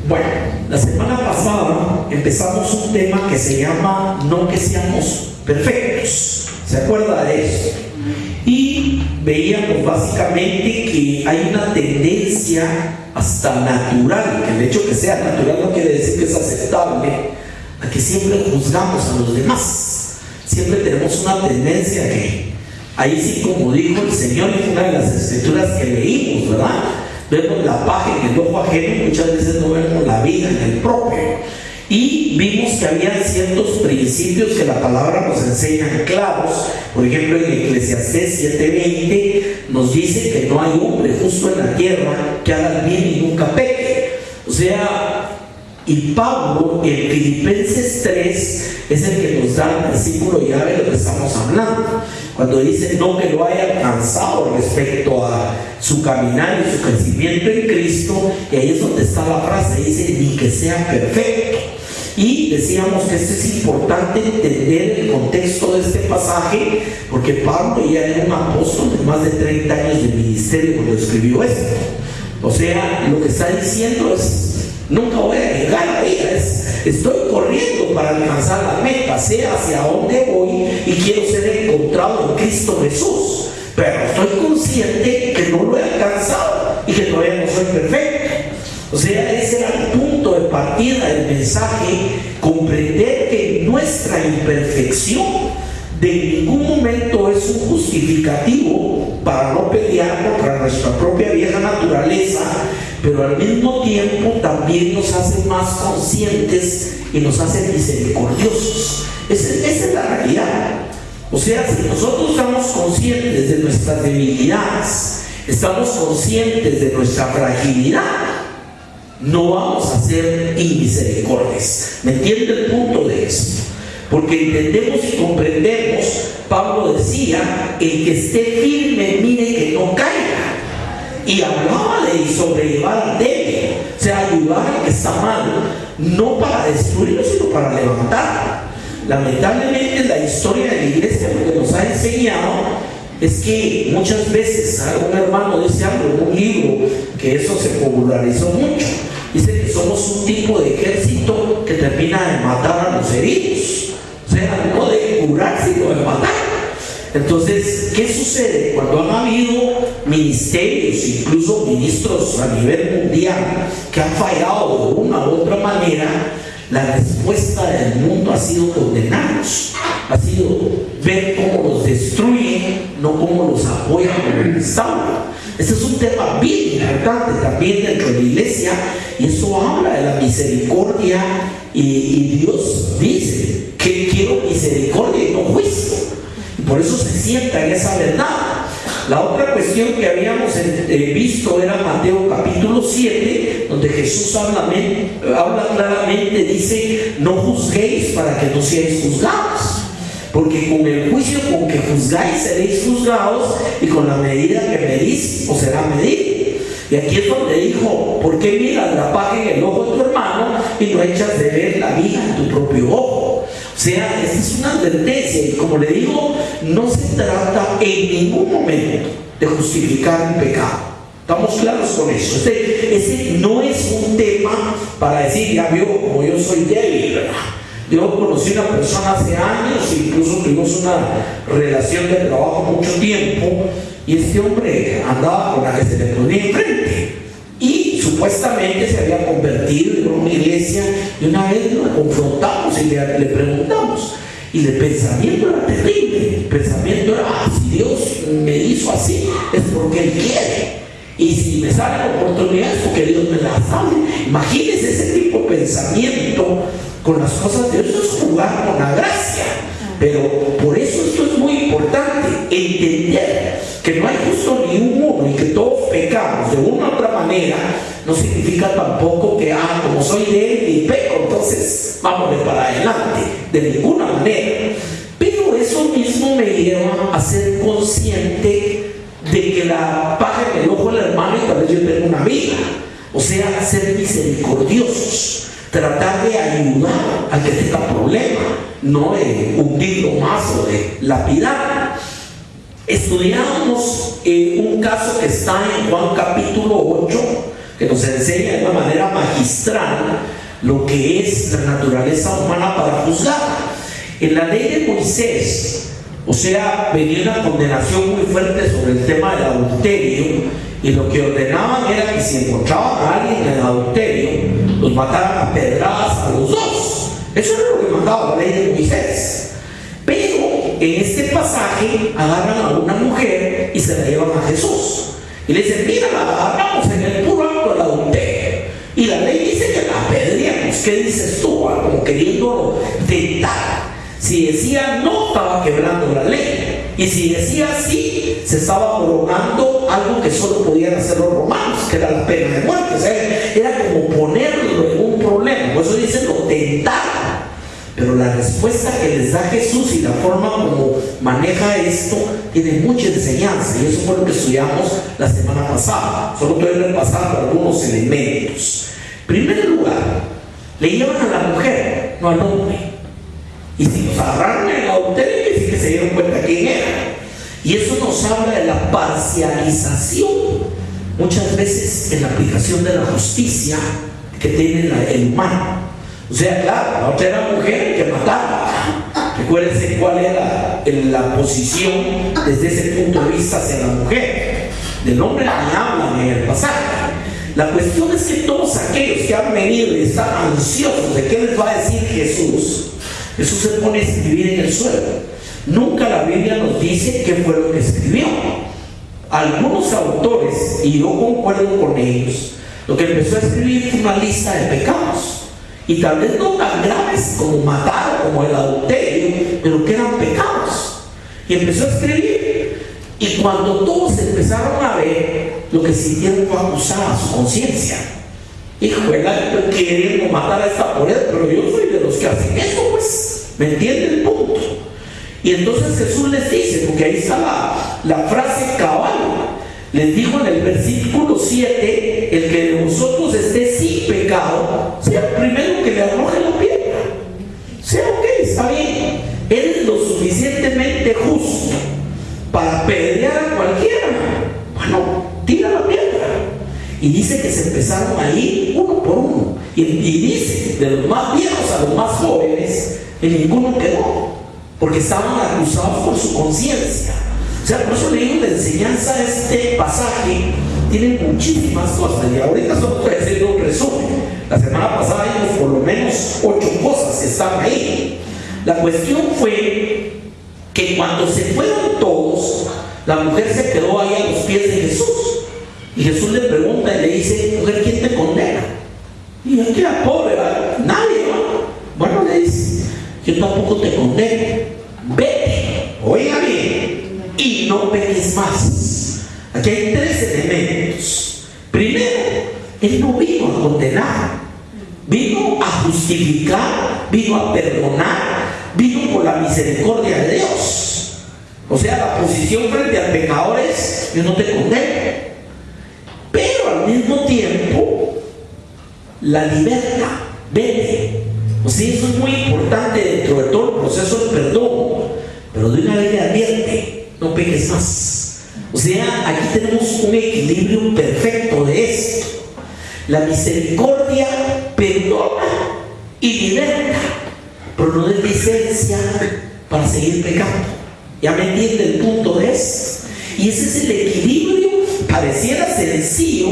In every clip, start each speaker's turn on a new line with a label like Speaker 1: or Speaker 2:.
Speaker 1: Bueno, la semana pasada empezamos un tema que se llama no que seamos perfectos. ¿Se acuerda de eso? Y veíamos básicamente que hay una tendencia hasta natural, que el hecho que sea natural no quiere decir que es aceptable, a que siempre juzgamos a los demás. Siempre tenemos una tendencia que, ahí sí, como dijo el Señor en una de las escrituras que leímos, ¿verdad? Vemos la paja en el ojo ajeno y muchas veces no vemos la vida en el propio. Y vimos que había ciertos principios que la palabra nos enseña claros. Por ejemplo, en Eclesiastés 7:20 nos dice que no hay hombre justo en la tierra que haga el bien y nunca peque. O sea, y Pablo en Filipenses 3 es el que nos da el versículo llave de lo que estamos hablando, cuando dice no que lo haya alcanzado respecto a su caminar y su crecimiento en Cristo, y ahí es donde está la frase, dice ni que sea perfecto. Y decíamos que esto es importante entender el contexto de este pasaje, porque Pablo ya era un apóstol de más de 30 años de ministerio cuando escribió esto. O sea, lo que está diciendo es nunca voy a llegar ahí, estoy corriendo para alcanzar la meta, sé hacia dónde voy y quiero ser encontrado en Cristo Jesús, pero estoy consciente que no lo he alcanzado y que todavía no soy perfecto. O sea, ese era el punto de partida del mensaje, comprender que nuestra imperfección de ningún momento es un justificativo para no pelear contra nuestra propia vieja naturaleza, pero al mismo tiempo también nos hace más conscientes y nos hace misericordiosos. Esa es la realidad. O sea, si nosotros estamos conscientes de nuestras debilidades, estamos conscientes de nuestra fragilidad, no vamos a ser inmisericordias. ¿Me entiende el punto de eso? Porque entendemos y comprendemos, Pablo decía, el que esté firme mire que no caiga. Y hablaba de sobrellevar al débil, o sea, ayudar al que está mal, no para destruirlo, sino para levantarlo. Lamentablemente la historia de la iglesia lo que nos ha enseñado es que muchas veces algún hermano dice algo en un libro, que eso se popularizó mucho, dice que somos un tipo de ejército que termina de matar a los heridos, o sea, no de curar sino de matar. Entonces, ¿qué sucede? Cuando han habido ministerios, incluso ministros a nivel mundial, que han fallado de una u otra manera, la respuesta del mundo ha sido condenarlos, ha sido ver cómo los destruyen, no cómo los apoyan o los restauran. Ese es un tema bien importante también dentro de la iglesia, y eso habla de la misericordia, y Dios dice que quiero misericordia y no juicio. Por eso se sienta en esa verdad. La otra cuestión que habíamos visto era Mateo capítulo 7, donde Jesús habla claramente, dice, no juzguéis para que no seáis juzgados, porque con el juicio con que juzgáis seréis juzgados, y con la medida que medís os será medido. Y aquí es donde dijo, ¿por qué miras la paja en el ojo de tu hermano y no echas de ver la viga en tu propio ojo? O sea, esta es una advertencia, y como le digo, no se trata en ningún momento de justificar un pecado. ¿Estamos claros con eso? Ese no es un tema para decir, ya vio, como yo soy débil, ¿verdad? Yo conocí a una persona hace años, incluso tuvimos una relación de trabajo mucho tiempo, y este hombre andaba con la que se le ponía enfrente, y supuestamente se había convertido en una iglesia, y una vez lo confrontamos y le preguntamos, y el pensamiento era terrible. El pensamiento era, si Dios me hizo así es porque Él quiere, y si me sale la oportunidad es porque Dios me la sale. Imagínense ese tipo de pensamiento con las cosas de Dios. Es jugar con la gracia. Pero por eso esto es muy importante, entender que no hay justo ni uno y que todos pecamos de una u otra manera. No significa tampoco que, como soy débil y peco, entonces vámonos para adelante, de ninguna manera. Pero eso mismo me lleva a ser consciente de que la paja en el ojo del hermano, y tal vez yo tengo una vida, o sea, ser misericordiosos, tratar de ayudar al que tenga problema, no de hundirlo más o de lapidar. Estudiamos un caso que está en Juan capítulo 8, que nos enseña de una manera magistral lo que es la naturaleza humana para juzgar. En la ley de Moisés, o sea, venía una condenación muy fuerte sobre el tema del adulterio, y lo que ordenaban era que si encontraban a alguien en adulterio, los mataran a pedradas a los dos. Eso era lo que mandaba la ley de Moisés. Pero en este pasaje agarran a una mujer y se la llevan a Jesús y le dicen: mira, la agarramos en el puro acto del adulterio y la ley dice que la apedreamos. ¿Qué dices tú? Como queriendo tentar. Si decía no, estaba quebrando la ley, y si decía sí, se estaba prorrogando algo que solo podían hacer los romanos, que era la pena de muerte. O sea, era como ponerlo en un problema. Por eso dicen lo tentaron. Pero la respuesta que les da Jesús y la forma como maneja esto tiene mucha enseñanza, y eso fue lo que estudiamos la semana pasada. Solo estoy repasando algunos elementos. En primer lugar, le llevan a la mujer, no al hombre. Y si nos agarraron en el adulterio, es que se dieron cuenta quién era. Y eso nos habla de la parcialización muchas veces en la aplicación de la justicia que tiene el humano. O sea, claro, la otra era mujer que mataba. Recuérdense cuál era la posición desde ese punto de vista hacia la mujer. Del hombre ni hablan en el pasaje. La cuestión es que todos aquellos que han venido y están ansiosos de qué les va a decir Jesús, Jesús se pone a escribir en el suelo. Nunca la Biblia nos dice qué fue lo que escribió. Algunos autores, y yo concuerdo con ellos, lo que empezó a escribir fue una lista de pecados. Y tal vez no tan graves como matar, como el adulterio, pero que eran pecados. Y empezó a escribir. Y cuando todos empezaron a ver, lo que sintieron fue acusar a su conciencia. Híjole, queriendo matar a esta pobreza, pero yo soy de los que hacen eso, pues. ¿Me entienden el punto? Y entonces Jesús les dice, porque ahí está la frase cabal. Les dijo en el versículo 7: el que de vosotros esté sin pecado, sea el primero que le arroje la piedra. Sea ok, está bien. Eres lo suficientemente justo para apedrear a cualquiera. Bueno, tira la piedra. Y dice que se empezaron a ir uno por uno. Y dice, de los más viejos a los más jóvenes, y ninguno quedó, porque estaban acusados por su conciencia. O sea, por eso le digo, la enseñanza de este pasaje tiene muchísimas cosas, y ahorita solo estoy haciendo un resumen. La semana pasada vimos por lo menos 8 cosas que están ahí. La cuestión fue que cuando se fueron todos, la mujer se quedó ahí a los pies de Jesús, y Jesús le pregunta y le dice: mujer, ¿quién te condena? Y aquí la pobre, ¿verdad? Nadie, ¿no? Bueno, le dice: yo tampoco te condeno, vete, oiga bien, y no peques más. Aquí hay 3 elementos. Primero, Él no vino a condenar, vino a justificar, vino a perdonar, vino por la misericordia de Dios. O sea, la posición frente al pecador es: yo no te condeno, pero al mismo tiempo la libertad, vete. O sea, eso es muy importante dentro de todo el proceso de perdón. Pero de una vez le advierte: no peques más. O sea, aquí tenemos un equilibrio perfecto de esto. La misericordia perdona y liberta, pero no es licencia para seguir pecando. ¿Ya me entiende el punto de eso? Y ese es el equilibrio. Pareciera sencillo,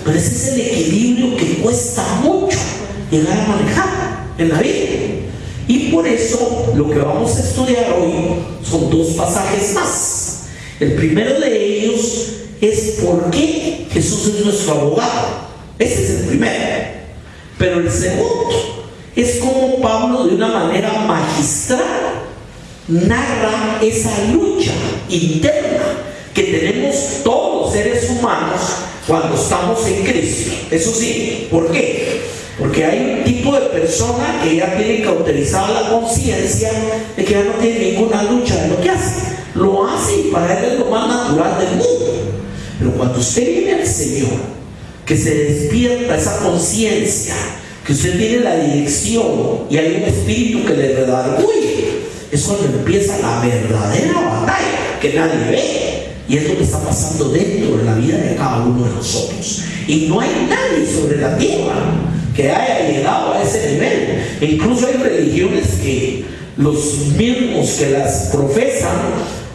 Speaker 1: pero ese es el equilibrio que cuesta mucho llegar a manejar en la vida. Y por eso lo que vamos a estudiar hoy son 2 pasajes más. El primero de ellos es por qué Jesús es nuestro abogado. Ese es el primero. Pero el segundo es cómo Pablo, de una manera magistral, narra esa lucha interna que tenemos todos los seres humanos cuando estamos en Cristo. Eso sí, ¿por qué? Porque hay un tipo de persona que ya tiene cauterizada la conciencia de que ya no tiene ninguna lucha de lo que hace. Lo hace y para él es lo más natural del mundo. Pero cuando usted viene al Señor, que se despierta esa conciencia, que usted tiene la dirección y hay un espíritu que le redarguye, es cuando empieza la verdadera batalla que nadie ve. Y es lo que está pasando dentro de la vida de cada uno de nosotros. Y no hay nadie sobre la tierra que haya llegado a ese nivel. E incluso hay religiones que los mismos que las profesan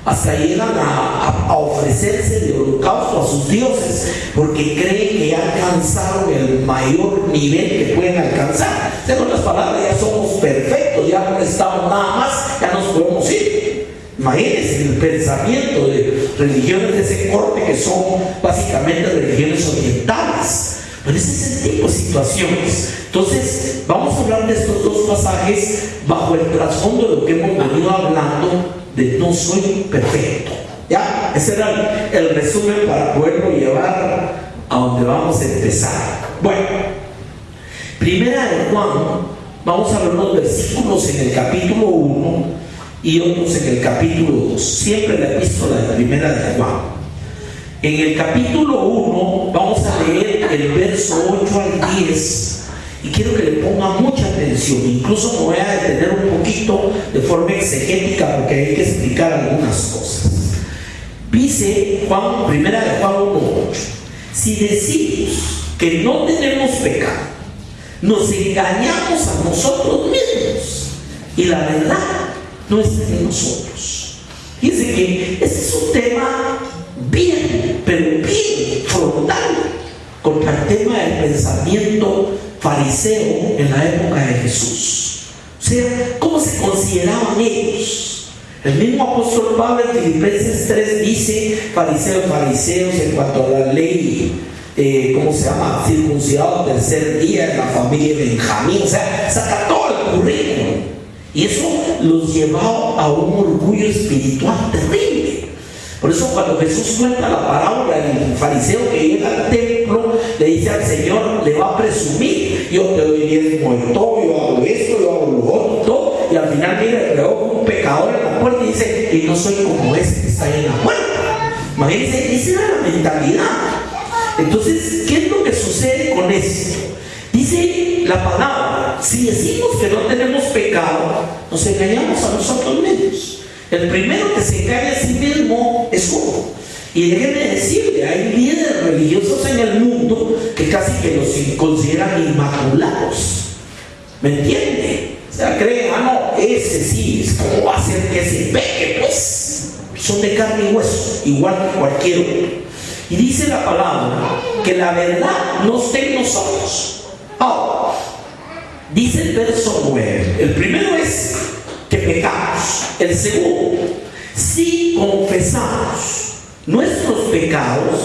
Speaker 1: hasta llegan a ofrecerse de holocausto a sus dioses porque creen que ya alcanzaron el mayor nivel que pueden alcanzar. En otras palabras, ya somos perfectos, ya no necesitamos nada más, ya nos podemos ir. Imagínense el pensamiento de religiones de ese corte que son básicamente religiones orientales. Pero ese es el tipo de situaciones. Entonces, vamos a hablar de estos dos pasajes bajo el trasfondo de lo que hemos venido hablando de no soy perfecto. ¿Ya? Ese era el resumen para poderlo llevar a donde vamos a empezar. Bueno, primera de Juan, vamos a ver unos versículos en el capítulo 1 y otros en el capítulo 2. Siempre la epístola de primera de Juan. En el capítulo 1 vamos a leer el verso 8 al 10 y quiero que le ponga mucha atención. Incluso me voy a detener un poquito de forma exegética porque hay que explicar algunas cosas. Dice Juan, primera de Juan 1:8: si decimos que no tenemos pecado, nos engañamos a nosotros mismos y la verdad no está en nosotros. Fíjense que este es un tema bien, pero bien frontal contra el tema del pensamiento fariseo en la época de Jesús. O sea, ¿cómo se consideraban ellos? El mismo apóstol Pablo en Filipenses 3 dice: fariseos en cuanto a la ley, ¿cómo se llama? Circuncidado al tercer día en la familia de Benjamín. O sea, saca todo el currículum. Y eso los llevaba a un orgullo espiritual terrible. Por eso cuando Jesús cuenta la parábola del fariseo que llega al templo, le dice al Señor, le va a presumir: yo te doy diezmo de todo, yo hago esto, yo hago lo otro, y al final viene el un pecador en la puerta y dice: y no soy como ese que está ahí en la puerta. Imagínense, esa era la mentalidad. Entonces, ¿qué es lo que sucede con esto? Dice la palabra: si decimos que no tenemos pecado, nos engañamos a nosotros mismos. El primero que se engaña a sí mismo es uno. Y déjenme decirle, hay líderes religiosos en el mundo que casi que los consideran inmaculados. ¿Me entiende? O sea, creen: no, ese sí, ¿cómo va a ser que se peque? Pues son de carne y hueso, igual que cualquier otro. Y dice la palabra que la verdad no está en nosotros. Ahora, dice el verso 9. El primero es que pecamos. El segundo: si confesamos nuestros pecados,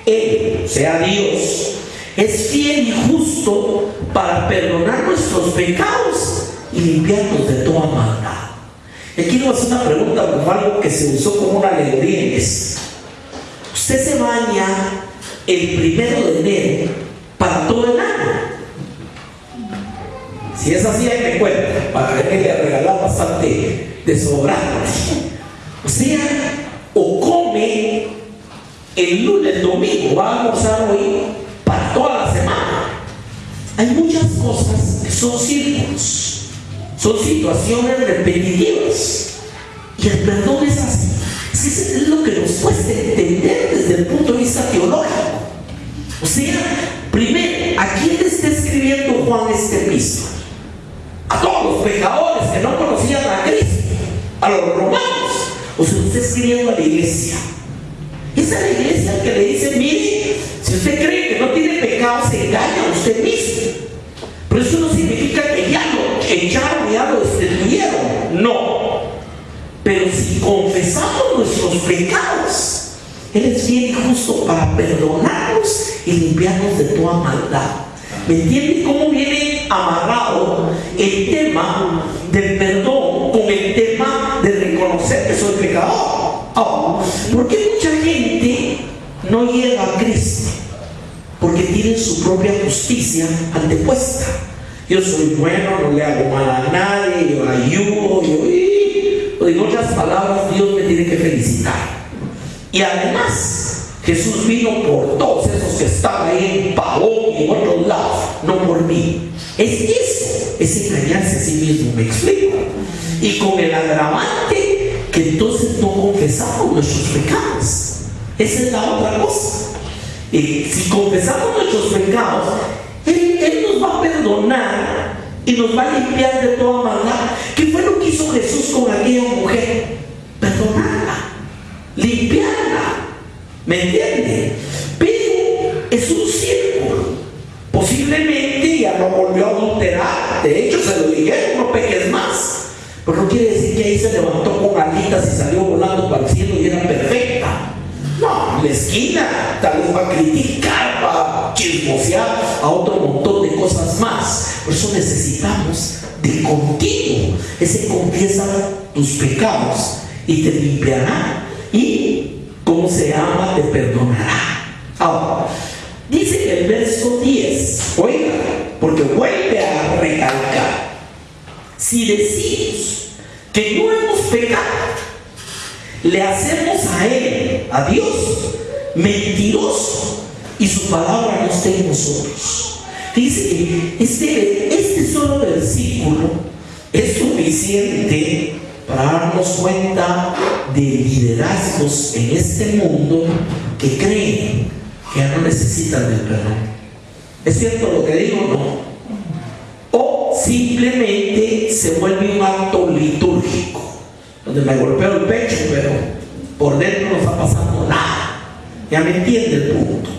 Speaker 1: Él, o sea Dios, es fiel y justo para perdonar nuestros pecados y limpiarnos de toda maldad. Y quiero hacer una pregunta como algo que se usó como una alegoría en esto. Usted se baña el 1 de enero para todo el año. Si es así, ahí me cuenta, para ver que le regalar bastante desodorante. O sea, o come el lunes, el domingo, va a almorzar hoy para toda la semana. Hay muchas cosas que son círculos, son situaciones repetitivas. Y el perdón es así. Es lo que nos cuesta entender desde el punto de vista teológico. O sea, primero, ¿a quién le está escribiendo Juan este epístola? A todos los pecadores que no conocían a Cristo, a los romanos. O sea, usted está escribiendo a la iglesia. Esa es la iglesia que le dice: mire, si usted cree que no tiene pecado, se engaña a usted mismo. Pero eso no significa que ya lo echaron, ya lo destituyeron. No. Pero si confesamos nuestros pecados, Él es fiel y justo para perdonarnos y limpiarnos de toda maldad. ¿Me entiende cómo viene amarrado el tema del perdón con el tema de reconocer que soy pecador? ¿Por qué mucha gente no llega a Cristo? Porque tienen su propia justicia antepuesta. Yo soy bueno, no le hago mal a nadie, yo ayudo, en otras palabras, Dios me tiene que felicitar. Y además, Jesús vino por todos esos que estaban ahí en Pavón y en otros lados, no por mí. Es eso, es engañarse a sí mismo, ¿me explico? Y con el agravante que entonces no confesamos nuestros pecados. Esa es la otra cosa. Si confesamos nuestros pecados, Él nos va a perdonar y nos va a limpiar de toda maldad. ¿Qué fue lo que hizo Jesús con aquella mujer? Perdonarla, limpiarla. ¿Me entiende? Pero es un círculo. Posiblemente ya no volvió a adulterar. De hecho, se lo dijeron: no peques más. Pero no quiere decir que ahí se levantó con alitas y salió volando para el cielo y era perfecta. No, en la esquina tal vez va a criticar, va a chismosear a otro montón de cosas más. Por eso necesitamos de continuo ese: confiesa tus pecados y te limpiará. Y ¿cómo se llama? Te perdonará. Ahora, dice el verso 10, oiga, porque vuelve a recalcar: si decimos que no hemos pecado, le hacemos a Él, a Dios, mentiroso, y su palabra no está en nosotros. Dice que este solo versículo es suficiente para darnos cuenta de liderazgos en este mundo que creen que ya no necesitan del perdón. ¿Es cierto lo que digo? No. O simplemente se vuelve un acto litúrgico, donde me golpeo el pecho, pero por dentro no está pasando nada. Ya me entiende el punto.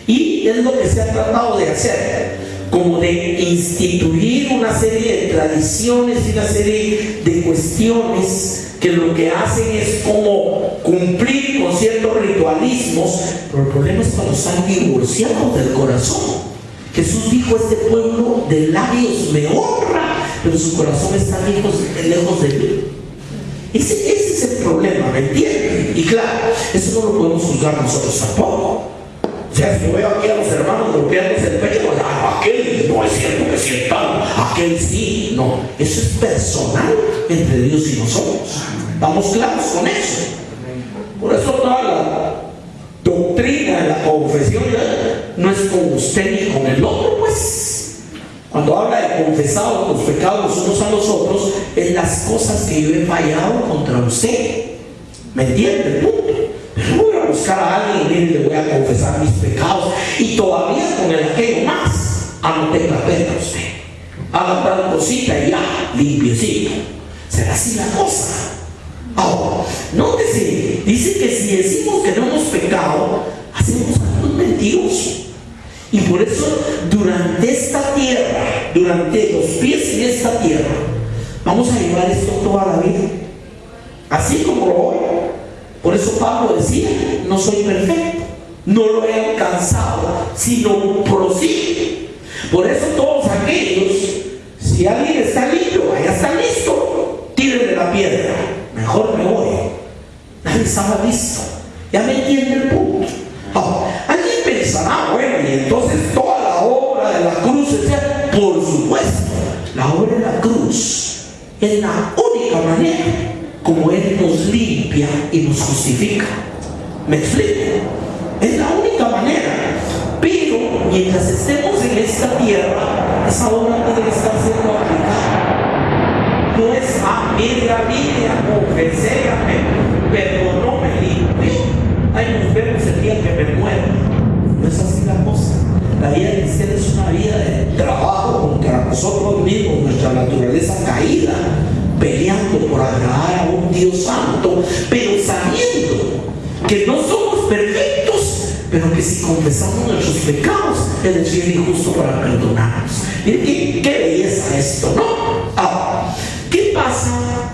Speaker 1: Y es lo que se ha tratado de hacer, como de instituir una serie de tradiciones y una serie de cuestiones que lo que hacen es como cumplir con ciertos ritualismos. Pero el problema es cuando están divorciados del corazón. Jesús dijo: este pueblo de labios me honra, pero su corazón está lejos de mí. Ese es el problema, ¿me entienden? Y claro, eso no lo podemos juzgar nosotros tampoco. O sea, si yo veo aquí a los hermanos golpeándose el pecho, pues, aquel no es cierto que sientan, aquel sí. No, eso es personal entre Dios y nosotros. ¿Estamos claros con eso? Por eso toda la doctrina de la confesión no es con usted ni con el otro, pues. Cuando habla de confesar los pecados unos a los otros, es las cosas que yo he fallado contra usted. ¿Me entiende el punto? Pero no voy a buscar a alguien y le voy a confesar mis pecados y todavía con el aquello más. No tenga pena usted. Haga tal cosita y ya, limpiecito. ¿Será así la cosa? Ahora, nótese, dice que si decimos que no hemos pecado, hacemos algo mentiroso. Y por eso, durante esta tierra, durante los pies en esta tierra, vamos a llevar esto toda la vida, así como lo voy. Por eso Pablo decía: no soy perfecto, no lo he alcanzado, sino prosigo. Por eso todos aquellos, si alguien está limpio, ya está listo, tírenle la piedra, mejor me voy. Nadie estaba listo. ¿Ya me entiende el punto? Alguien pensará: bueno, y entonces toda la obra de la cruz, etc. Por supuesto, la obra de la cruz es la única manera como Él nos limpia y nos justifica. ¿Me explico? Es la única manera. Pero mientras estemos en esta tierra, esa obra tiene que estar siendo aplicada. No es: mira, confesé, perdonó, me limpió, ay, nos vemos el día que me muera. No es así la cosa. La vida cristiana es una vida de trabajo contra nosotros mismos, nuestra naturaleza caída, peleando por agradar a un Dios santo, pero sabiendo que no somos perfectos, pero que si confesamos nuestros pecados, Él es fiel y justo para perdonarnos. Miren qué belleza esto, ¿no? Ahora, ¿qué pasa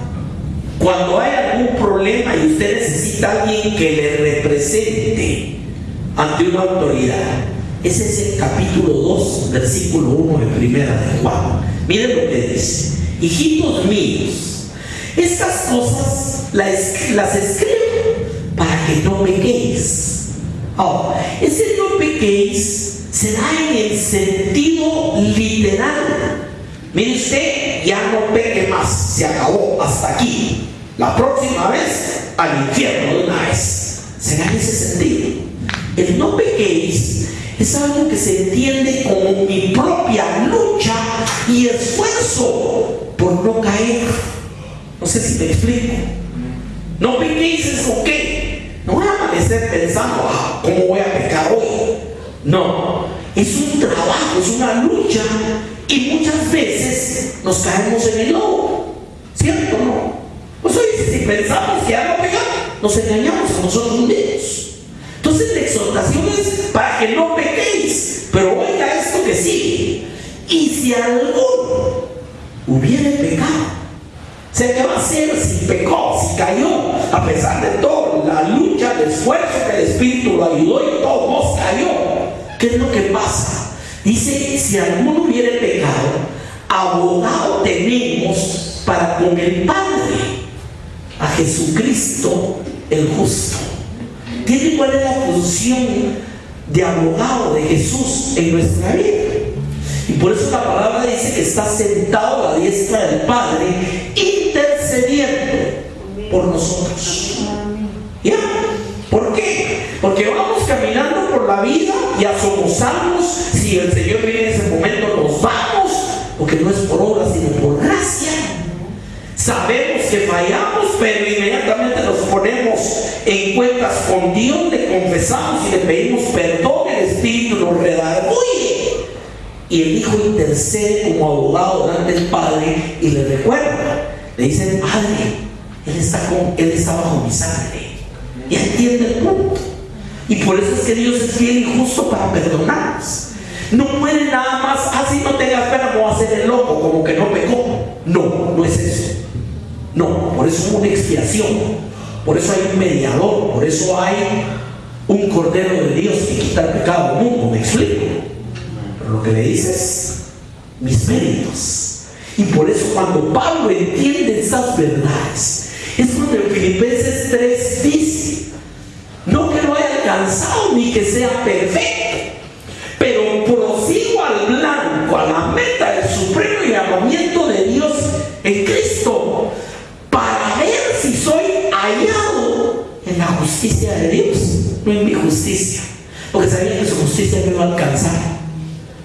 Speaker 1: cuando hay algún problema y usted necesita a alguien que le represente ante una autoridad? Ese es el capítulo 2, versículo 1 de Primera de Juan. Miren lo que dice: hijitos míos, estas cosas las escribo para que no pequéis. Ahora, ese no pequéis se da en el sentido literal. Mire usted, ya no peque más, se acabó, hasta aquí. La próxima vez al infierno de una vez. Será en ese sentido. El no pequéis es algo que se entiende como mi propia lucha y esfuerzo por no caer. No sé si me explico. No pequéis es ok. No voy a amanecer pensando, ¿cómo voy a pecar hoy? No, es un trabajo, es una lucha, y muchas veces nos caemos en el lodo, ¿cierto o no? Pues hoy, si pensamos que ya no pecamos, nos engañamos a nosotros mismos. Entonces la exhortación es para que no pequéis, pero oiga esto que sigue: y si alguno hubiere pecado, o sea, ¿qué va a hacer si pecó, si cayó? A pesar de todo, la lucha, el esfuerzo que el Espíritu lo ayudó y todo, no cayó. ¿Qué es lo que pasa? Dice: si alguno hubiere pecado, abogado tenemos para con el Padre, a Jesucristo el justo. ¿Tiene cuál es la función de abogado de Jesús en nuestra vida? Y por eso la palabra dice que está sentado a la diestra del Padre, intercediendo por nosotros. ¿Ya? ¿Por qué? Porque vamos caminando por la vida, ya somos salvos. Si el Señor viene en ese momento, nos vamos, porque no es por obra, sino por gracia. Sabemos que fallamos, pero inmediatamente nos ponemos en cuentas con Dios, le confesamos y le pedimos perdón. El Espíritu nos redarguye y el Hijo intercede como abogado delante del Padre y le recuerda, le dice: Padre, Él está bajo mi sangre. Y entiende el punto. Y por eso es que Dios es fiel y justo para perdonarnos. No puede nada más: así no tengas pena, me voy a hacer el loco, como que no pecó. No, no es eso. No, por eso hubo una expiación, por eso hay un mediador, por eso hay un Cordero de Dios que quita el pecado del mundo. ¿Me explico? Pero lo que le dice es mis méritos. Y por eso cuando Pablo entiende estas verdades, es cuando en Filipenses 3 dice: no que lo haya alcanzado ni que sea perfecto, pero prosigo al blanco, a la meta del supremo llamamiento de Dios en Cristo, para ver si soy hallado en la justicia de Dios, no en mi justicia, porque sabía que su justicia me iba a alcanzar.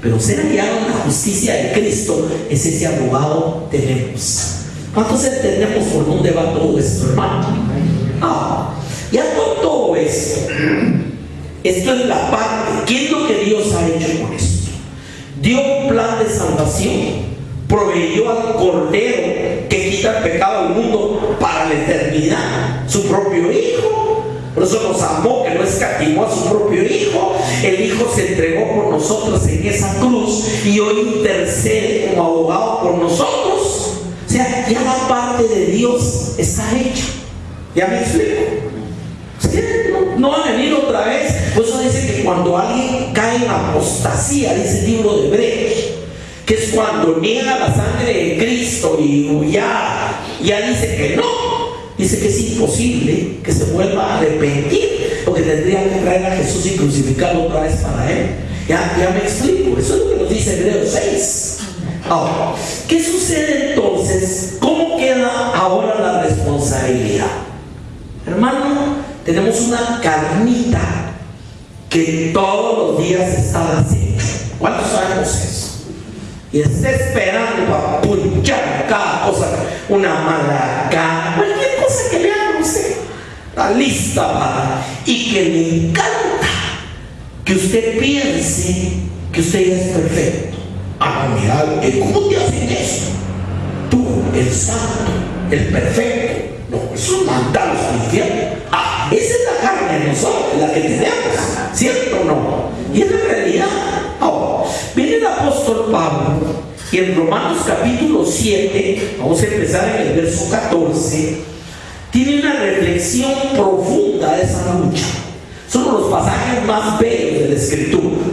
Speaker 1: Pero ser hallado en la justicia de Cristo es ese abogado tenemos. ¿Cuántos entendemos por dónde va todo esto, hermano? Ya con todo esto, esto es la parte. ¿Qué es lo que Dios ha hecho con esto? Dio un plan de salvación, proveyó al Cordero que quita el pecado del mundo para la eternidad, su propio Hijo. Por eso nos amó, que no escatimó a su propio Hijo. El Hijo se entregó por nosotros en esa cruz y hoy intercede como abogado por nosotros. O sea, ya la parte de Dios está hecha. ¿Ya me explico? No va a venir otra vez. Por eso dice que cuando alguien cae en apostasía, dice el libro de Hebreos, que es cuando niega la sangre de Cristo y ya dice que no, dice que es imposible que se vuelva a arrepentir, porque tendría que traer a Jesús y crucificarlo otra vez para él. Ya me explico. Eso es lo que nos dice Hebreos 6. Ahora, ¿qué sucede entonces? ¿Cómo queda ahora la responsabilidad? Hermano, tenemos una carnita que todos los días está haciendo. ¿Cuántos sabemos eso? Y está esperando para punchar cada cosa, una maraca, cualquier cosa que le haga a usted, está lista para, y que le encanta que usted piense que usted ya es perfecto. Mira, ¿cómo te hacen eso? Tú, el santo, el perfecto. No, eso es mandarlos al infierno. Esa es la carne de nosotros, la que tenemos, ¿cierto o no? Y es la realidad. Ahora, viene el apóstol Pablo y en Romanos capítulo 7, vamos a empezar en el verso 14, tiene una reflexión profunda de esa lucha. Son los pasajes más bellos de la Escritura.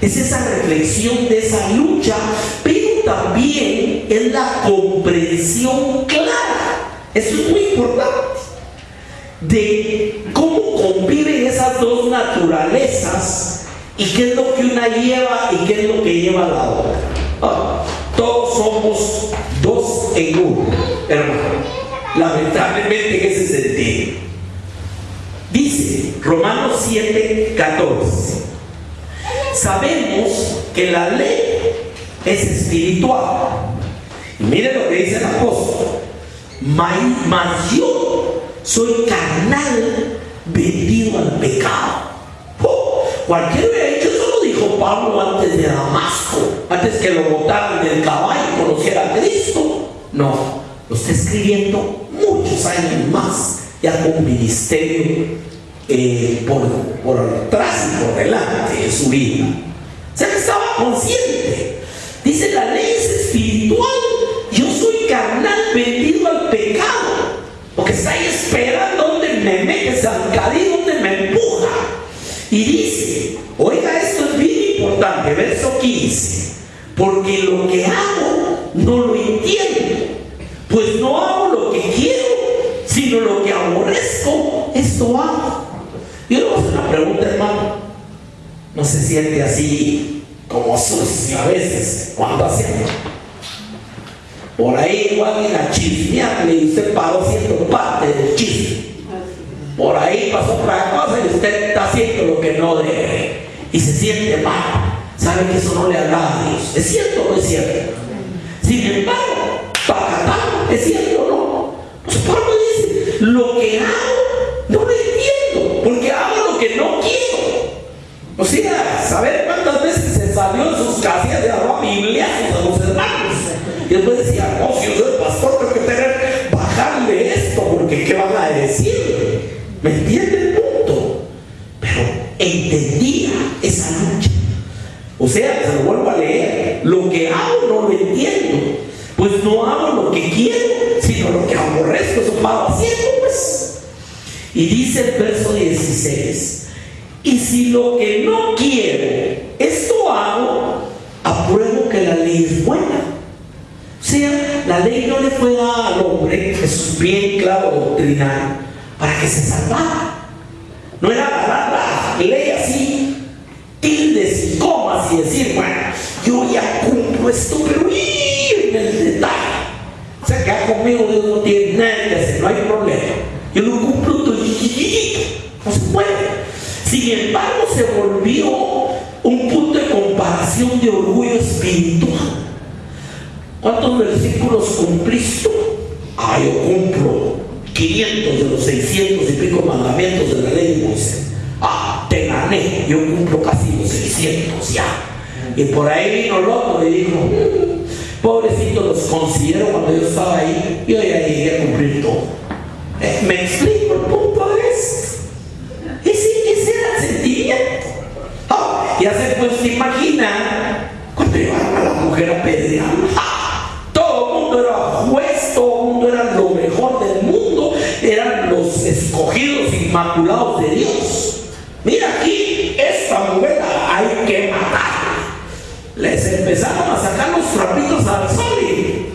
Speaker 1: Es esa reflexión de esa lucha, pero también es la comprensión clara. Eso es muy importante, de cómo conviven esas dos naturalezas y qué es lo que una lleva y qué es lo que lleva la otra. Todos somos dos en uno, hermano, lamentablemente en ese sentido. Dice Romanos 7:14: sabemos que la ley es espiritual. Y mire lo que dice el apóstol: mas yo soy carnal vendido al pecado. Cualquiera hubiera dicho, eso lo dijo Pablo antes de Damasco, antes que lo botaran del caballo y conociera a Cristo. No, lo está escribiendo muchos años más, ya con ministerio por atrás y por delante de su vida. O sea que estaba consciente. Dice, la ley es espiritual, yo soy carnal, vendido al pecado, porque está ahí esperando donde me mete zancadillo, donde me empuja. Y dice, oiga, esto es bien importante, verso 15, porque lo que hago no lo entiendo, pues no hago lo que quiero, sino lo que aborrezco, esto hago. Yo le voy a hacer una pregunta, hermano. ¿No se siente así como sucio a veces cuando hace algo? Por ahí igual alguien a chismearle y usted paró siendo parte del chisme. Por ahí pasó otra cosa y usted está haciendo lo que no debe y se siente mal. Sabe que eso no le agrada a Dios. ¿Es cierto o no es cierto? Sin embargo, pacatán, ¿es cierto o no? Pues Pablo dice, lo que hago no lo entiendo, porque hago lo que no quiero. O sea, saber cuántas veces se salió de sus casillas de arroba Biblia a los hermanos. Y después decía, no, si yo soy pastor, tengo que bajarle esto, porque ¿qué van a decir? ¿Me entiende el punto? Pero entendía esa lucha. O sea, se lo vuelvo a leer. Lo que hago no lo entiendo, pues no hago lo que quiero, sino lo que aborrezco. Eso paro haciendo, pues. Y dice el verso 16: y si lo que no quiero, esto hago, apruebo que la ley es buena. O sea, la ley no le fue dada al hombre, eso es bien claro doctrinal, para que se salvara. No era agarrar la ley así, tildes y comas y decir, bueno, yo ya cumplo esto, pero en el detalle. O sea, que conmigo Dios no tiene nada que hacer, no hay problema. Yo lo cumplo todo, no se puede. Sin embargo, se volvió un punto de comparación de orgullo espiritual. ¿Cuántos versículos cumpliste? Yo cumplo 500 de los 600 y pico mandamientos de la ley de Moisés. Te gané, yo cumplo casi los 600 ya. Y por ahí vino el otro y dijo, pobrecitos los considero cuando yo estaba ahí, yo ya llegué a cumplir todo. ¿Me explico el punto de esto? Ese era el sentimiento. Ya se puede imaginar cuando llevaron a la mujer a apedrear. Todo el mundo era juez, todo el mundo era lo mejor del mundo, eran los escogidos inmaculados de Dios. Mira aquí, esta mujer hay que matarla. Les empezaron a sacar los trapitos al sol y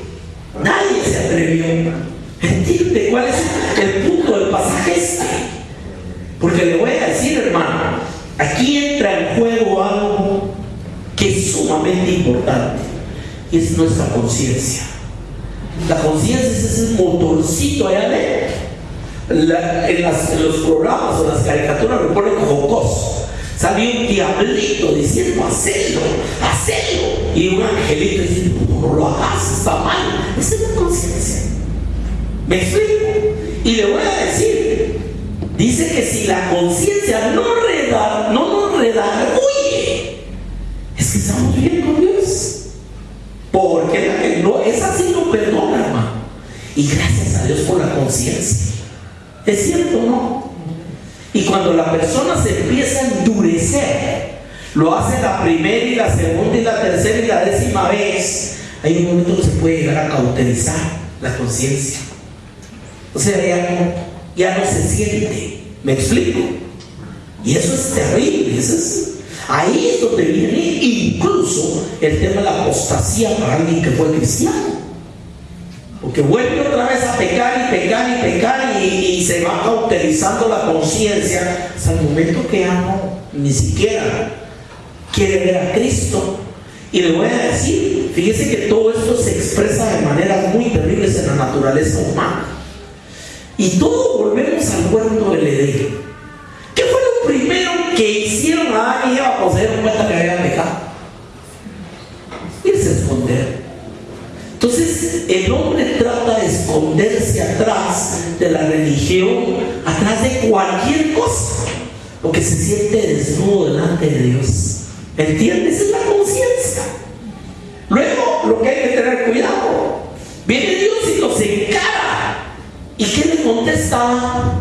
Speaker 1: nadie se atrevió. ¿Entiende cuál es el punto del pasaje este? Porque le voy a decir, hermano, aquí entra en juego algo que es sumamente importante, y es nuestra conciencia. La conciencia es ese motorcito allá adentro. En los programas o las caricaturas me ponen jocoso. Salió un diablito diciendo, hacelo, y un angelito diciendo, no lo hagas, está mal. Esa es la conciencia. ¿Me explico? Y le voy a decir, dice que si la conciencia no nos redarguye, es que estamos bien con Dios. Porque esa sí no perdona, hermano. Y gracias a Dios por la conciencia. ¿Es cierto o no? Y cuando la persona se empieza a endurecer, lo hace la primera y la segunda y la tercera y la 10ª vez, hay un momento que se puede llegar a cauterizar la conciencia. O sea, ya no se siente. ¿Me explico? Y eso es terrible. Ahí es donde viene incluso el tema de la apostasía para alguien que fue cristiano. Porque vuelve otra vez a pecar y se va cauterizando la conciencia hasta el momento que ya no, ni siquiera quiere ver a Cristo. Y le voy a decir, fíjese que todo esto se expresa de maneras muy terribles en la naturaleza humana. Y todo volvemos al huerto del Edén. ¿Qué fue lo primero que hicieron Adán y Eva cuando se dieron cuenta que habían pecado? Irse a esconder. Entonces, el hombre trata de esconderse atrás de la religión, atrás de cualquier cosa, porque se siente desnudo delante de Dios. ¿Entiendes? Es la conciencia. Luego, lo que hay que tener cuidado, viene Dios y los encara. ¿Y qué le contesta?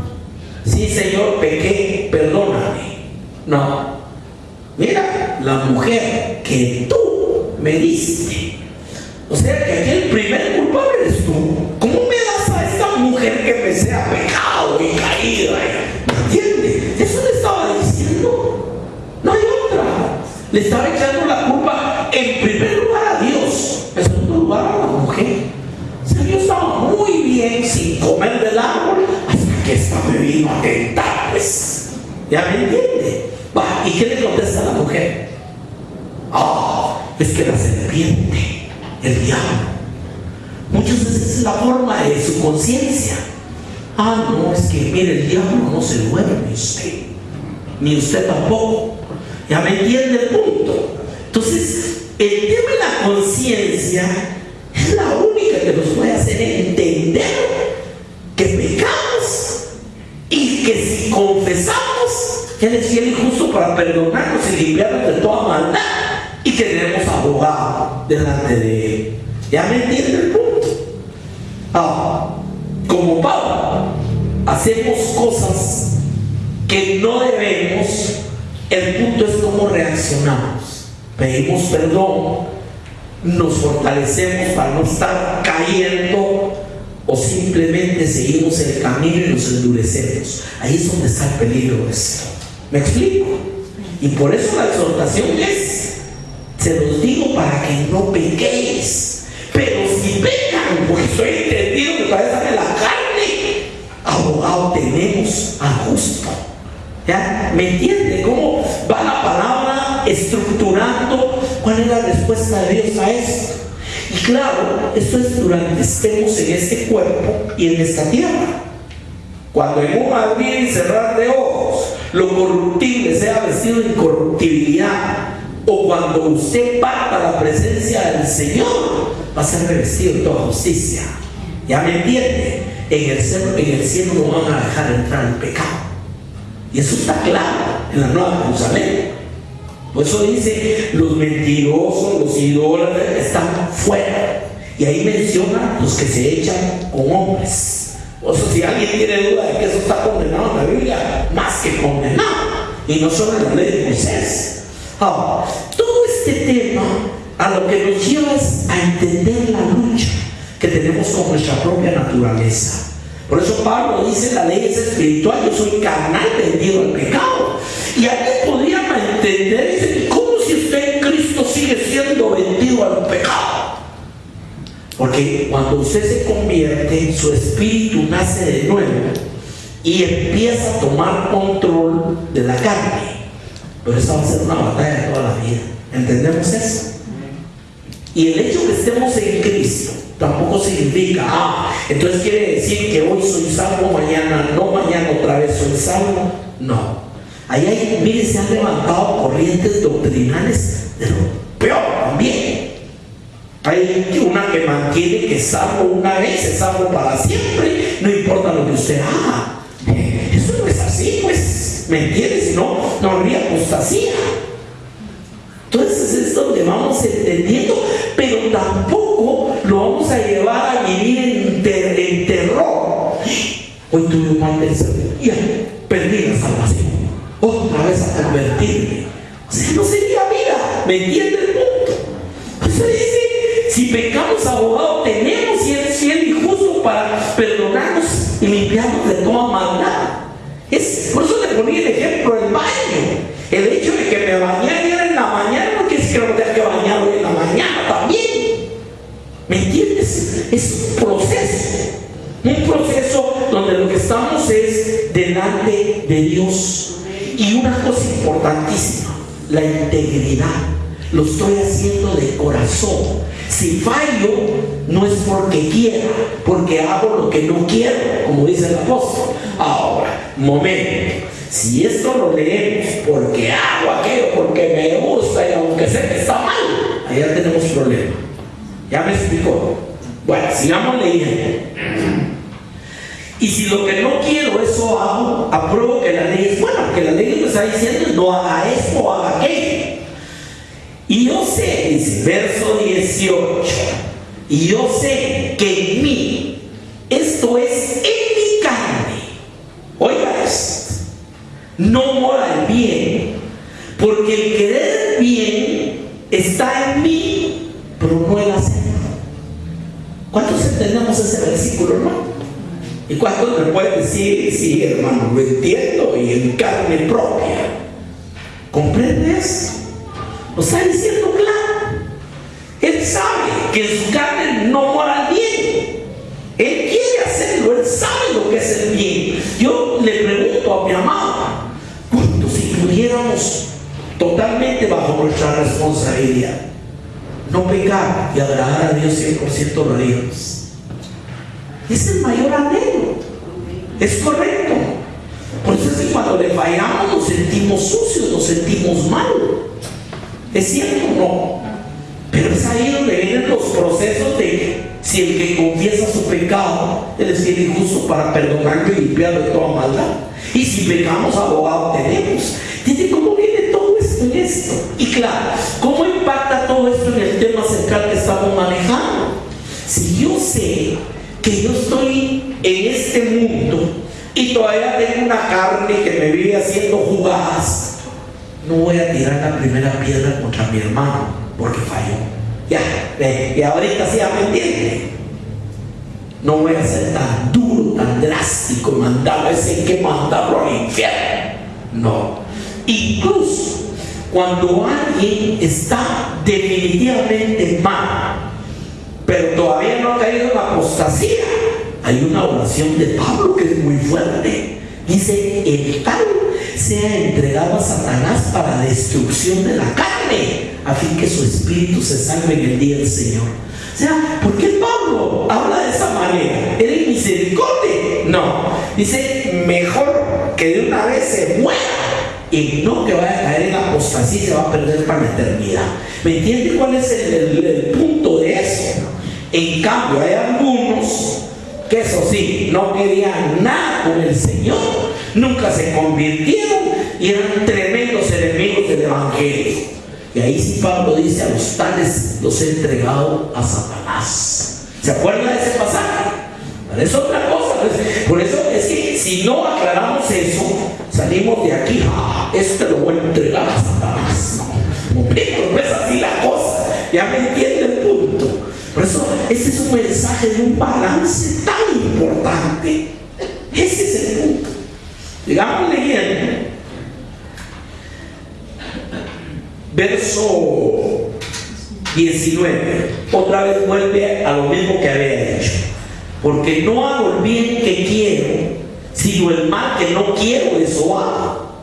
Speaker 1: Sí, Señor, pequé, perdóname. No. Mira, la mujer que tú me diste. O sea que aquí el primer culpable eres tú. ¿Cómo me das a esta mujer que me sea pecado y caída? ¿Me entiendes? Eso le estaba diciendo. No hay otra. Le estaba echando la culpa en primer lugar a Dios, en segundo lugar a la mujer. O sea, yo estaba muy bien sin comer del árbol hasta que esta me vino a tentar, pues. ¿Ya me entiende? Va, ¿y qué le contesta a la mujer? Es que la serpiente, el diablo, muchas veces es la forma de su conciencia. No, es que mire, el diablo no se duerme usted, ni usted tampoco. ¿Ya me entiende el punto? Entonces, el tema de la conciencia es la única que nos puede hacer entender que pecamos y que si confesamos, Él es fiel y justo para perdonarnos y limpiarnos de toda maldad, y que tenemos abogado delante de Él. ¿Ya me entiende el punto? Como Pablo, hacemos cosas que no debemos. El punto es cómo reaccionamos. Pedimos perdón, nos fortalecemos para no estar cayendo, o simplemente seguimos el camino y nos endurecemos. Ahí es donde está el peligro de esto. ¿Me explico? Y por eso la exhortación es: se los digo para que no pequéis. Pero si pecan, porque estoy entendido que todavía sale la carne, abogado tenemos al justo. ¿Ya? ¿Me entiende cómo va la palabra estructurando cuál es la respuesta de Dios a esto? Y claro, esto es durante estemos en este cuerpo y en esta tierra. Cuando en un abrir y cerrar de ojos lo corruptible sea vestido de incorruptibilidad, o cuando usted parta la presencia del Señor, va a ser revestido de toda justicia. ¿Ya me entiende? En el cielo no van a dejar entrar el pecado. Y eso está claro en la Nueva Jerusalén. Por eso dice: los mentirosos, los idólatras están fuera. Y ahí menciona los que se echan con hombres. O sea, si alguien tiene duda de que eso está condenado en la Biblia, más que condenado. Y no solo en la ley de Moisés. Todo este tema a lo que nos lleva es a entender la lucha que tenemos con nuestra propia naturaleza. Por eso Pablo dice: la ley es espiritual, yo soy carnal, vendido al pecado. Y aquí podríamos entender: ¿cómo si usted en Cristo sigue siendo vendido al pecado? Porque cuando usted se convierte, su espíritu nace de nuevo y empieza a tomar control de la carne. Pero esa va a ser una batalla de toda la vida. ¿Entendemos eso? Y el hecho de que estemos en Cristo tampoco significa, entonces quiere decir que hoy soy salvo, mañana no, mañana otra vez soy salvo. No. Ahí hay, mire, se han levantado corrientes doctrinales de lo peor también. Hay una que mantiene que salvo una vez, es salvo para siempre, no importa lo que usted haga. Eso no es así, pues, ¿me entiendes? No habría apostasía. Entonces es donde vamos entendiendo, pero tampoco lo vamos a llevar a vivir en terror. Hoy tuve un mal pensamiento, ya perdí la salvación, otra vez a convertirme. O sea, no sería vida, ¿me entiende el punto? Por eso dice: si pecamos, abogado tenemos, y Él es fiel y justo para perdonarnos y limpiarnos de toda maldad. Por eso le ponía el ejemplo del baño. El hecho de que me bañara en la mañana no quiere decir que no tenga que bañar hoy en la mañana también. ¿Me entiendes? Es un proceso donde lo que estamos es delante de Dios. Y una cosa importantísima: la integridad. Lo estoy haciendo de corazón. Si fallo, no es porque quiera, porque hago lo que no quiero, como dice el apóstol. Ahora, momento. Si esto lo leemos porque hago aquello, porque me gusta, y aunque sé que está mal, allá tenemos problema. ¿Ya me explicó? Bueno, sigamos leyendo. Y si lo que no quiero, eso hago, apruebo que la ley es buena, porque la ley me está diciendo no haga esto o haga aquello. Y yo sé, dice verso 18, y yo sé que en mí, esto es en mi carne, oiga esto, no mora el bien, porque el querer el bien está en mí, pero no el hacer. ¿Cuántos entendemos ese versículo, hermano? ¿Y cuántos me pueden decir, sí, hermano, lo entiendo y en carne propia? ¿Comprendes? Lo está diciendo claro. Él sabe que en su carne no mora el bien. Él quiere hacerlo, él sabe lo que es el bien. Yo le pregunto a mi amado, ¿cuántos si pudiéramos totalmente bajo nuestra responsabilidad no pecar y agradar a Dios 100% lo haríamos? Es el mayor anhelo. Es correcto. Por eso es que cuando le fallamos nos sentimos sucios, nos sentimos mal. ¿Es cierto o no? Pero es ahí donde vienen los procesos de si el que confiesa su pecado, él es fiel y justo para perdonarlo y limpiarlo de toda maldad. Y si pecamos, abogado tenemos. ¿Entienden cómo viene todo esto en esto? Y claro, ¿cómo impacta todo esto en el tema central que estamos manejando? Si yo sé que yo estoy en este mundo y todavía tengo una carne que me vive haciendo jugadas, no voy a tirar la primera piedra contra mi hermano porque falló. Ya, y ahorita sí ya me entiende. No voy a ser tan duro, tan drástico, mandarlo, ese que mandarlo al infierno. No. Incluso cuando alguien está definitivamente mal, pero todavía no ha caído en la apostasía, hay una oración de Pablo que es muy fuerte. Dice: el tal sea entregado a Satanás para destrucción de la carne, a fin que su espíritu se salve en el día del Señor. O sea, ¿por qué Pablo habla de esa manera? ¿Eres misericordia? No. Dice: mejor que de una vez se muera y no que vaya a caer en la apostasía y se va a perder para la eternidad. ¿Me entiende cuál es el punto de eso? En cambio, hay algunos que, eso sí, no querían nada con el Señor, nunca se convirtieron y eran tremendos enemigos del Evangelio. Y ahí sí Pablo dice: a los tales los he entregado a Satanás. ¿Se acuerdan de ese pasaje? Es otra cosa. Por eso es que si no aclaramos eso, salimos de aquí: este lo voy a entregar a Satanás. No, no es así la cosa. Ya me entiende el punto. Por eso, este es un mensaje de un balance tan importante. Ese es el punto. Digamos leyendo. Verso 19. Otra vez vuelve a lo mismo que había dicho. Porque no hago el bien que quiero, sino el mal que no quiero, eso hago.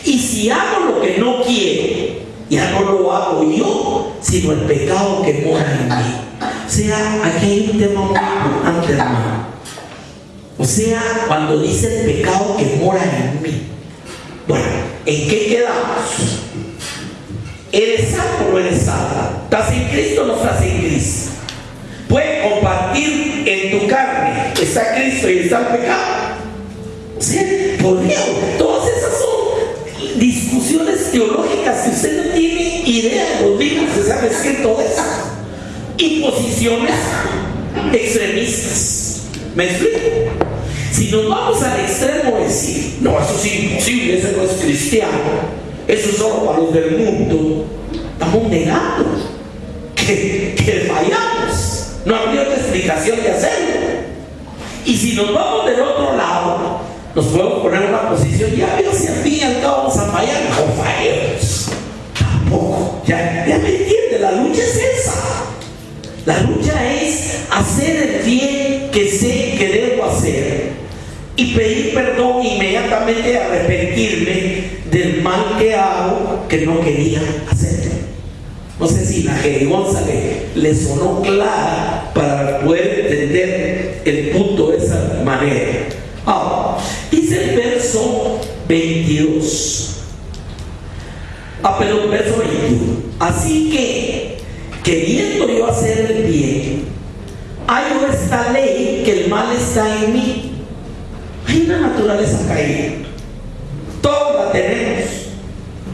Speaker 1: Y si hago lo que no quiero, ya no lo hago yo, sino el pecado que mora en mí. O sea, aquí hay un tema muy importante, hermano. O sea, cuando dice el pecado que mora en mí. Bueno, ¿en qué quedamos? ¿Eres salvo o no eres salvo? ¿Estás en Cristo o no estás en Cristo? ¿Puedes compartir en tu carne? ¿Está Cristo y está el pecado? O sea, por Dios, todas esas son discusiones teológicas que usted no tiene idea de los libros que se han escrito de eso. Y posiciones extremistas. ¿Me explico? Si nos vamos al extremo de decir: no, eso es imposible, ese no es cristiano, eso es solo para los del mundo, estamos negando que fallamos. No habría otra explicación de hacerlo. Y si nos vamos del otro lado, nos podemos poner en una posición: ya veo, si al fin y al cabo vamos a fallar, no fallemos. Tampoco. Ya me entiende, la lucha es esa. La lucha es hacer el bien que sé que debo hacer y pedir perdón inmediatamente, arrepentirme del mal que hago que no quería hacer. No sé si la jerigonza le sonó clara para poder entender el punto de esa manera. Ahora, dice el verso 22. Perdón, verso 21. Así que, queriendo yo hacer el bien, hay esta ley que el mal está en mí. Hay una naturaleza caída. Todos la tenemos.